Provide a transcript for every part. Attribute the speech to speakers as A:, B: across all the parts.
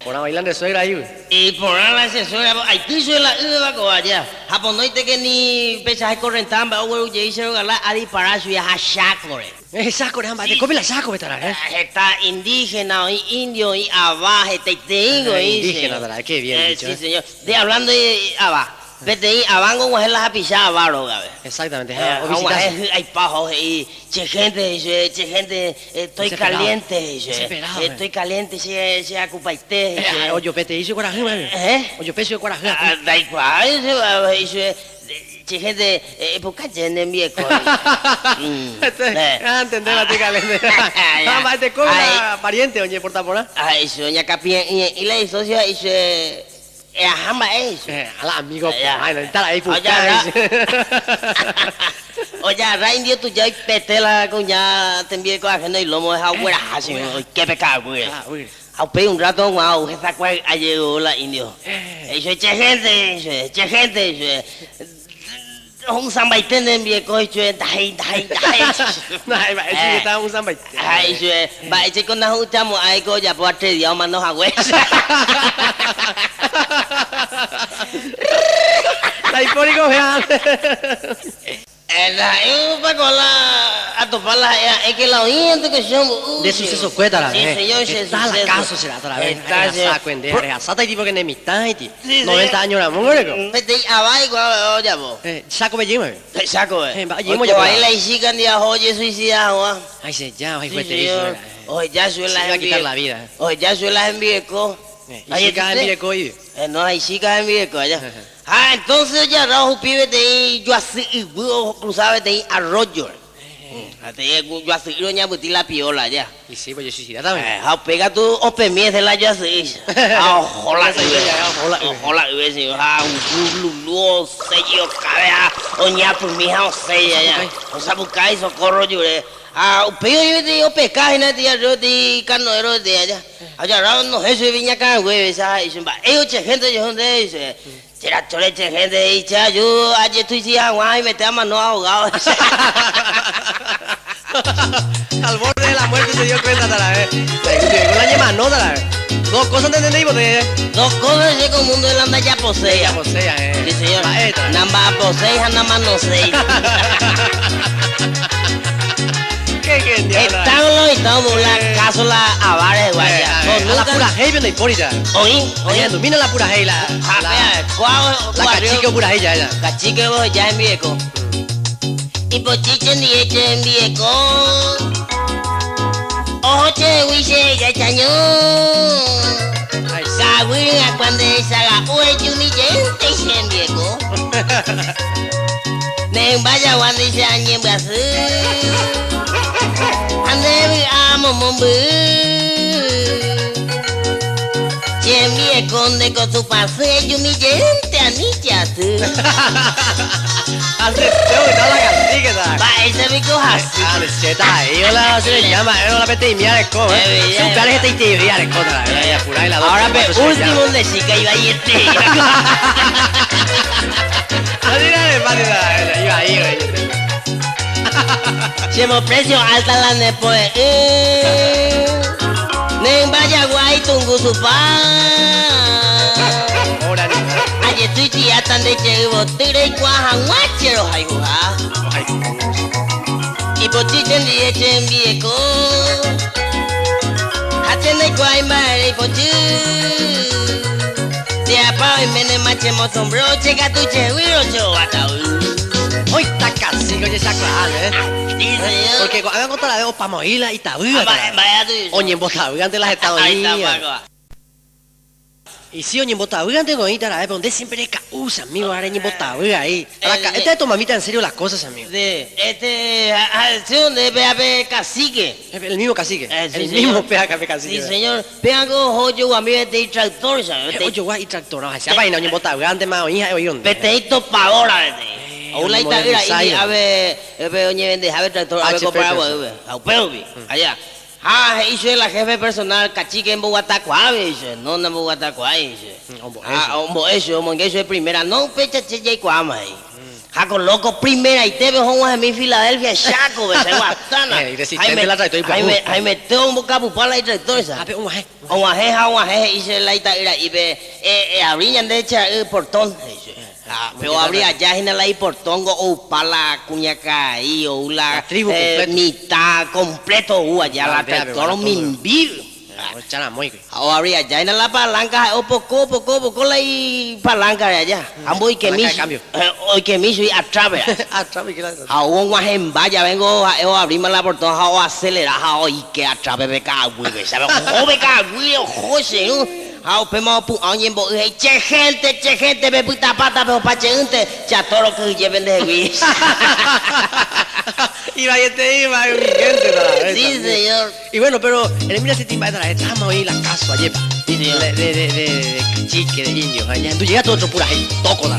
A: Por bailar de suegra ahí, güey.
B: Y por la suegra, ay, tú suela, va a coger. Japón no que ni pesaje correntamba, o güey, ya hicieron gala, a disparar su hija Shacore.
A: Saco, te come la saco, betará, ¿eh?
B: Está indígena, indio, y abajo, te digo,
A: indígena, ¿verdad? Qué bien dicho.
B: Sí, señor. De hablando de abajo. Vete ahí, abango, mujer las apichada, baro, gabe.
A: Exactamente,
B: hay pajo, y che gente, estoy caliente, estoy caliente, se acupaite.
A: Oye, pete, hizo coraje, güey. Oye, peso de coraje.
B: Da igual, che gente, porque tienen viejo.
A: Entendés, la tica caliente. Vamos, te come la pariente, oye, por tapona.
B: Ay, doña Capien, y la socia, hamba
A: a la amigo, ay, no está ahí,
B: oye, Raindio, tú ya pete la cuña, te envié con la gente y lo hemos dejado fuera, así, qué pecado, güey. Au pe un rato, wow, esta cual ha llegado la indio. Eso es che gente, un sambaitén de envié con eso, dai.
A: Ay, va, ese está un sambaitén.
B: Ay, va, ese con la juntamos, ay, coya, por 3 días, mando a güey.
A: Está hipórico, vean.
B: Yo para a toparla, es que la oyente que son...
A: De suceso cuesta la vez.
B: Sí, señor,
A: está la caso será otra vez. Está cuendeja, regasata y tipo que nemitad, 90 años la mujer.
B: Vete abajo, oye, vos.
A: Saco me lleva.
B: Saco,
A: Llevo ya.
B: Ahí la hicican de oye, suicida, Juan.
A: Ay, se ya, ay, fuerte eso.
B: Oye, ya suele
A: la quitar la vida.
B: Oye, ya suele la envieco.
A: Ahí se cae envieco ahí.
B: No, ahí sí cae envieco allá. Entonces ya Raúl pibe de ahí, yo así, y cruzaba de ahí arroyo. Yo así, yo ya metí la piola ya.
A: Y sí, pues yo suicida también.
B: Pega tu opemies de la yo así. Ojalá, un luluo, sello, cabeza, oña por mi hija, o sea, ya. O sea, buscáis socorro, yo pero yo te pescar en el día, yo te carnero de allá. Allá Raúl no es viña acá, güey, ¿sabes? Ellos, gente, yo donde dice. Será choleche, gente, y ya, yo ayer estoy sin agua y me te amas no ahogado.
A: Al borde de la muerte se dio cuenta, tal vez. Con la yema, no, tal vez. Dos cosas te entendí, bote.
B: Dos cosas de como mundo de la ya posee.
A: Ya posee,
B: Sí, señor. Namba posee, nada más no sé.
A: Qué genial.
B: Estamos la caso la avare guaya.
A: La pura hey viene hipócrita. Oye, domina la pura hey la cachique pura hey ya.
B: Cachique vos ya en viejo. Y pochiche ni eche en viejo. Ojo che wiche ya chaño. Kawin cuando saga ue yumi gente en viejo. Ne vaya cuando se añe brazo. Ande amo mombu. Chemie conde con tu pase yo mi gente anilla tú.
A: Al respeto y toda la cacique da.
B: Va ese bico así.
A: Al cheta, yo la se le llama, no la pete y mira el co. Su cara que te mira el co, ya pura y la.
B: Ahora ve último de chica iba y este.
A: Adira el padre iba ahí.
B: Chemo precio alta la nepoe. Ne vaya guay tungu su pa. Ayer estoy tía tan de chevo, tire y cuajan guachero hay juja. Y pochichen di echen viejo. Hachen de guay madre y pochu. Te apao y mene machemo sombro, checa tu chewiro choata.
A: Hoy está casi, oye, esa clave,
B: Sí, señor.
A: Porque cuando contra la veo para morirla y tabuga.
B: Vaya tú.
A: Oye, en botabuga ante las Estados Unidos. Y sí, oye, en botabuga ante goita, la vez, donde siempre le causa, amigo, ahora en botabuga ahí. Esta es tu mamita en serio las cosas, amigo.
B: Sí, donde PHP cacique.
A: El mismo cacique. El
B: señor.
A: mismo PHP cacique.
B: Sí, señor. Vean con joyo a mí de tractor, ¿sabes?
A: Oye, guay, y tractor, no, se apaina, oye, en botabuga ante más, oye, oye, ¿dónde?
B: Peteito pa' ahora, Ola ita ira ini ave oñe vende ave tractor ave comprar au pelvi allá. Hizo la jefe personal cachique en Bogotá cuave dice, no en Bogotá cuave dice. Eso, eso es primera, no pecha che cuama ahí. Jaco loco primera y te veo en mi Filadelfia, Chaco, ves, guatana.
A: Y resistente la trayectoria.
B: Ahí me tengo un boca para la trayectoria.
A: Ape un aje.
B: Un aje, hice la ira y ve, abrían de hecho el portón. Pero habría ya en el portón o para la cuñaca y o la
A: tribu
B: mitad completo allá la trayectoria min vive. O habría ya en la palanca o poco la y palanca de allá. Ambos que mi hoy que mi soy atrás. A un guajen vaya vengo a abrirme la portón o acelerar y que atrás beca güey, ¿sabes? O beca güey, José, ¿no? A pemo pu alguien bo che gente me puta pata pero pa gente ya todo lo que lleven de güey.
A: Iba vigente.
B: Sí, señor.
A: Y bueno, pero en el 1700 estábamos ahí en la casa ayer.
B: Sí, señor.
A: De cachique, de indios allá. Tú llegaste otro pura ahí, toco da.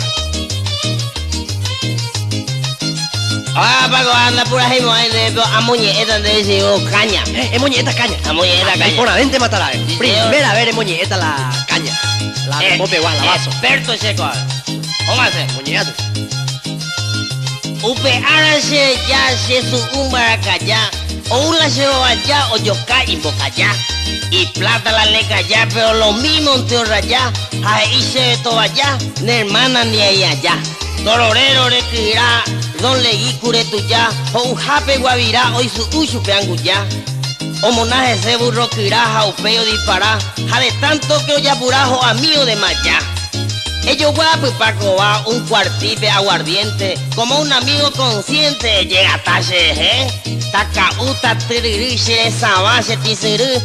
B: Ah, Paco, anda por ahí, a moñeta de ese caña.
A: Es moñeta caña.
B: A moñeta caña.
A: Por adentro matará.
B: Sí,
A: Primera vez es moñeta la caña. La de pope igual, la vaso.
B: Experto ese cual. Póngase.
A: Moñeta.
B: Upe, ahora se ya se su un baracayá. O una se va allá, o yo cae y boca allá. Y plata la leca allá, pero lo mismo en tierra allá. Ahí se todo allá, ni hermana ni ahí allá. Tororero requirá, don legui cure tuya, o un jape guavirá, hoy su uchu peanguya. O monaje se burro quirá, jaupeo dispará, jale tanto que oya burajo a mío de maya. Ellos guapo y paco va un cuartipe aguardiente, como un amigo consciente, llega tache, Takauta tiriri, se sabase tisiri.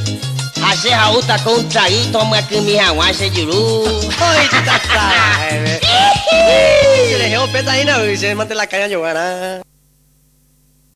B: Hace jauta con un traguito, me aquí mi aguaje yurú.
A: ¡Ay, tata! Se le dejó peta ahí, ¿no? Y se mete la caña a llorar.